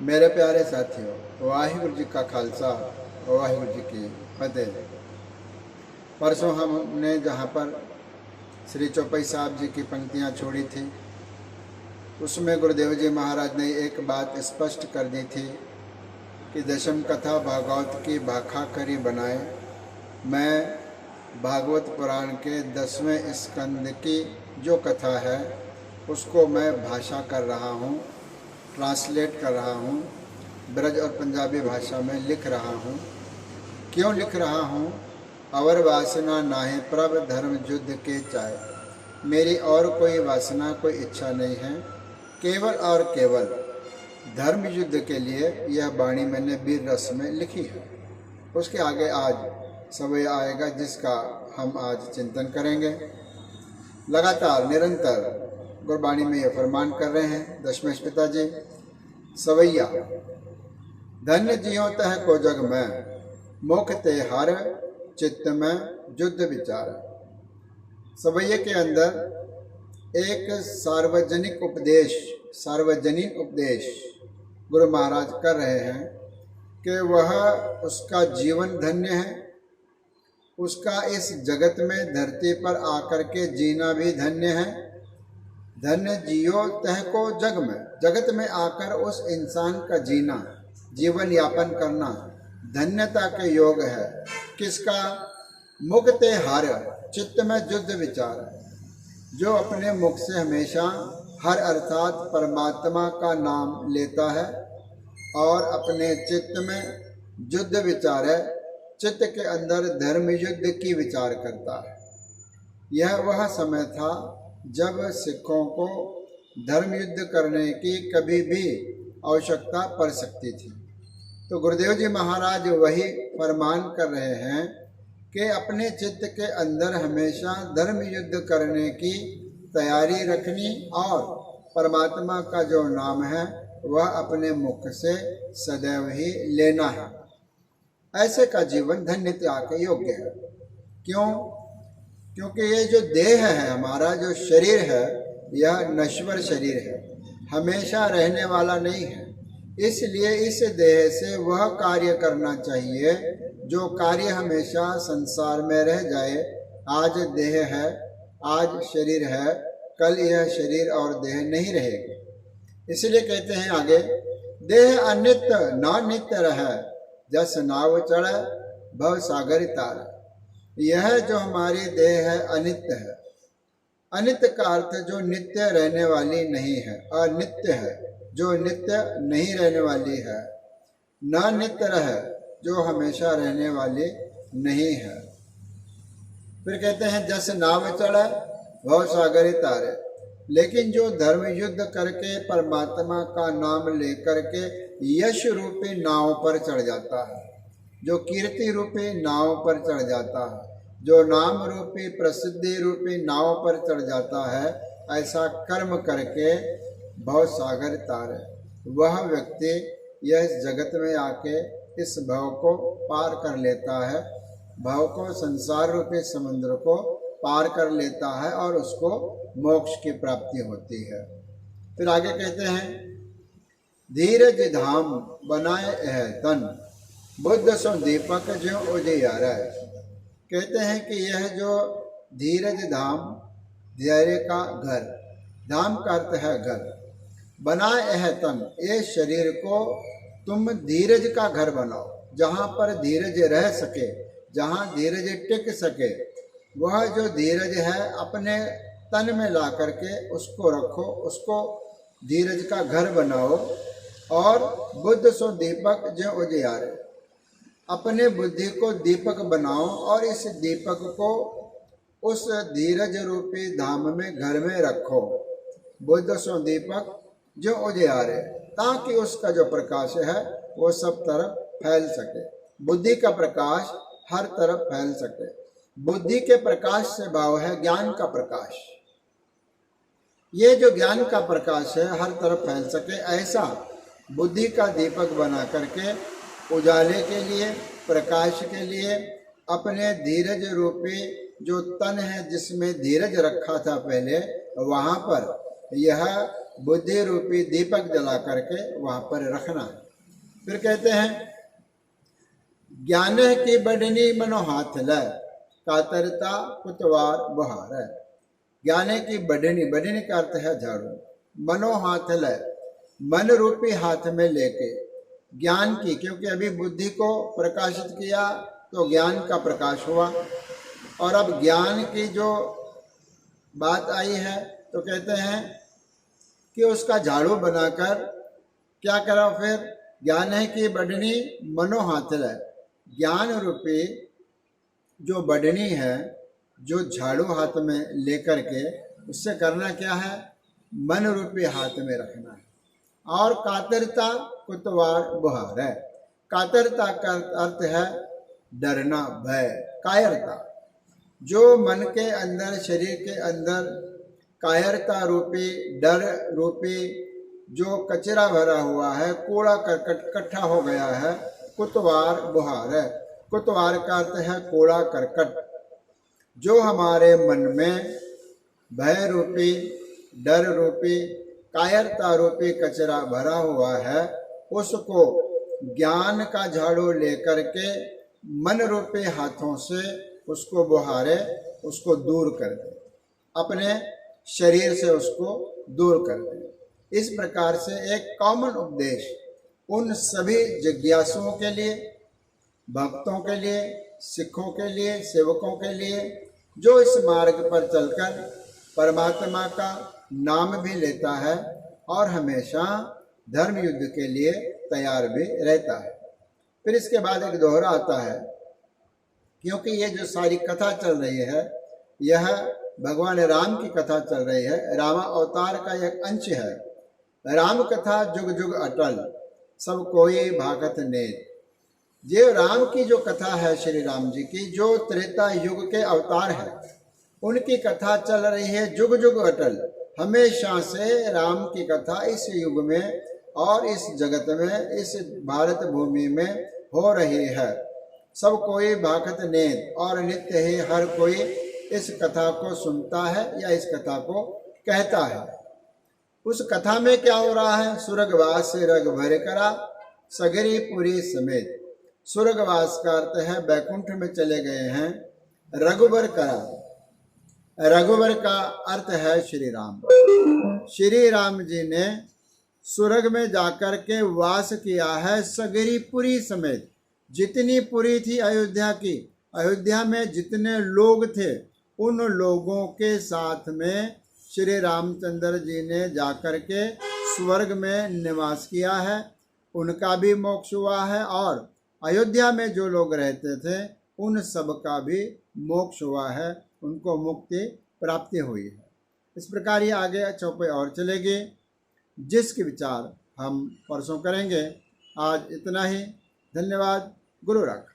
मेरे प्यारे साथियों, वाहिगुरु जी का खालसा, वाहिगुरु जी की फतेह। परसों हमने जहाँ पर श्री चौपाई साहब जी की पंक्तियाँ छोड़ी थी, उसमें गुरुदेव जी महाराज ने एक बात स्पष्ट कर दी थी कि दशम कथा भागवत की भाखा करी बनाए। मैं भागवत पुराण के 10वें स्कंद की जो कथा है उसको मैं भाषा कर रहा हूँ, ट्रांसलेट कर रहा हूँ, ब्रज और पंजाबी भाषा में लिख रहा हूँ। क्यों लिख रहा हूँ? अवर वासना नाहे प्रभ धर्म युद्ध के चाय। मेरी और कोई वासना, कोई इच्छा नहीं है, केवल और केवल धर्म युद्ध के लिए यह वाणी मैंने वीर रस में लिखी है। उसके आगे आज समय आएगा जिसका हम आज चिंतन करेंगे। लगातार निरंतर गुरबाणी में यह फरमान कर रहे हैं दशमेश पिताजी, सवैया धन्य जियो तह को जग में, मुख ते हर चित्त में युद्ध विचार। सवैया के अंदर एक सार्वजनिक उपदेश गुरु महाराज कर रहे हैं कि वह उसका जीवन धन्य है, उसका इस जगत में धरती पर आकर के जीना भी धन्य है। धन्य जियो तह को जग में, जगत में आकर उस इंसान का जीना, जीवन यापन करना धन्यता के योग है। किसका? मुख ते हर चित्त में युद्ध विचार, जो अपने मुख से हमेशा हर अर्थात परमात्मा का नाम लेता है और अपने चित्त में युद्ध विचार है, चित्त के अंदर धर्म युद्ध की विचार करता है। यह वह समय था जब सिखों को धर्म युद्ध करने की कभी भी आवश्यकता पड़ सकती थी। तो गुरुदेव जी महाराज वही फरमान कर रहे हैं कि अपने चित्त के अंदर हमेशा धर्म युद्ध करने की तैयारी रखनी और परमात्मा का जो नाम है वह अपने मुख से सदैव ही लेना है। ऐसे का जीवन धन्यता के योग्य है। क्यों? क्योंकि ये जो देह है, हमारा जो शरीर है, यह नश्वर शरीर है, हमेशा रहने वाला नहीं है। इसलिए इस देह से वह कार्य करना चाहिए जो कार्य हमेशा संसार में रह जाए। आज देह है, आज शरीर है, कल यह शरीर और देह नहीं रहेगी। इसलिए कहते हैं आगे, देह अनित्य ना नित्य रहे, जस नाव चढ़ भव सागर तार। यह जो हमारी देह है अनित्य है। अनित्य का अर्थ जो नित्य रहने वाली नहीं है, अनित्य है जो नित्य नहीं रहने वाली है, न नित्य रहे जो हमेशा रहने वाली नहीं है। फिर कहते हैं जस नाव चढ़े भव सागर तारे। लेकिन जो धर्म युद्ध करके परमात्मा का नाम लेकर के यश रूपी नाव पर चढ़ जाता है, जो कीर्ति रूपी नाव पर चढ़ जाता है, जो नाम रूपी प्रसिद्धि रूपी नाव पर चढ़ जाता है, ऐसा कर्म करके भव सागर तारे, वह व्यक्ति यह जगत में आके इस भव को पार कर लेता है। भव को, संसार रूपी समुद्र को पार कर लेता है और उसको मोक्ष की प्राप्ति होती है। फिर आगे कहते हैं, धीरज धाम बनाए है तन, बुद्ध सो दीपक जो उजियारा। कहते हैं कि यह जो धीरज धाम, धैर्य का घर, धाम का अर्थ है घर, बनाए है तन, ये शरीर को तुम धीरज का घर बनाओ, जहाँ पर धीरज रह सके, जहाँ धीरज टिक सके। वह जो धीरज है अपने तन में ला करके उसको रखो, उसको धीरज का घर बनाओ। और बुद्ध सो दीपक जो उजियारे, अपने बुद्धि को दीपक बनाओ और इस दीपक को उस धीरज रूपी धाम में, घर में रखो। बुद्ध सो दीपक जो उजियारे, ताकि उसका जो प्रकाश है वो सब तरफ फैल सके, बुद्धि का प्रकाश हर तरफ फैल सके। बुद्धि के प्रकाश से भाव है ज्ञान का प्रकाश। ये जो ज्ञान का प्रकाश है हर तरफ फैल सके, ऐसा बुद्धि का दीपक बना करके उजाले के लिए, प्रकाश के लिए अपने धीरज रूपी जो तन है जिसमें धीरज रखा था पहले, वहाँ पर यह बुद्धि रूपी दीपक जला करके वहाँ पर रखना है। फिर कहते हैं ज्ञाने की बढ़नी मनो हाथ ल कातरता कुतवार बुहार। ज्ञाने की बढ़नी, बढ़नी का अर्थ है झाड़ू, मनो हाथ ल मन रूपी हाथ में लेके ज्ञान की, क्योंकि अभी बुद्धि को प्रकाशित किया तो ज्ञान का प्रकाश हुआ, और अब ज्ञान की जो बात आई है तो कहते हैं कि उसका झाड़ू बनाकर क्या करा। फिर ज्ञान है कि बढ़नी मनो हाथ ल, ज्ञान रूपी जो बढ़नी है, जो झाड़ू हाथ में लेकर के उससे करना क्या है, मन रूपी हाथ में रखना है। और कातरता कुतवार बुहार है। कातरता का अर्थ है डरना, भय, कायरता। जो मन के अंदर, शरीर के अंदर कायरता रूपी, डर रूपी जो कचरा भरा हुआ है, कूड़ा करकट इकट्ठा हो गया है, कुतवार बुहार है। कुतवार का अर्थ है कूड़ा करकट। जो हमारे मन में भय रूपी, डर रूपी, कायरता रूपी कचरा भरा हुआ है, उसको ज्ञान का झाड़ू लेकर के मन रूपी हाथों से उसको बुहारे, उसको दूर कर दे, अपने शरीर से उसको दूर कर दे। इस प्रकार से एक कॉमन उपदेश उन सभी जिज्ञासुओं के लिए, भक्तों के लिए, सिखों के लिए, सेवकों के लिए, जो इस मार्ग पर चलकर परमात्मा का नाम भी लेता है और हमेशा धर्म युद्ध के लिए तैयार भी रहता है। फिर इसके बाद एक दोहरा आता है, क्योंकि ये जो सारी कथा चल रही है यह भगवान राम की कथा चल रही है, रामा अवतार का एक अंश है। राम कथा जुग जुग अटल, सब कोई भागत नेत। ये राम की जो कथा है, श्री राम जी की, जो त्रेता युग के अवतार है, उनकी कथा चल रही है जुग जुग अटल। हमेशा से राम की कथा इस युग में और इस जगत में, इस भारत भूमि में हो रही है। सब कोई भागत नेत, और नित्य ही हर कोई इस कथा को सुनता है या इस कथा को कहता है। उस कथा में क्या हो रहा है, स्वर्गवास से रग भर करा सगरी पुरी समेत। स्वर्गवास का अर्थ है बैकुंठ में चले गए हैं, रघुबर करा, रघुबर का अर्थ है श्री राम। श्री राम जी ने स्वर्ग में जाकर के वास किया है सगरी पुरी समेत। जितनी पुरी थी अयोध्या की, अयोध्या में जितने लोग थे, उन लोगों के साथ में श्री रामचंद्र जी ने जाकर के स्वर्ग में निवास किया है, उनका भी मोक्ष हुआ है, और अयोध्या में जो लोग रहते थे उन सब का भी मोक्ष हुआ है, उनको मुक्ति प्राप्ति हुई है। इस प्रकार ये आगे चौपाई और चलेगी, जिसके विचार हम परसों करेंगे। आज इतना ही। धन्यवाद। गुरु रख।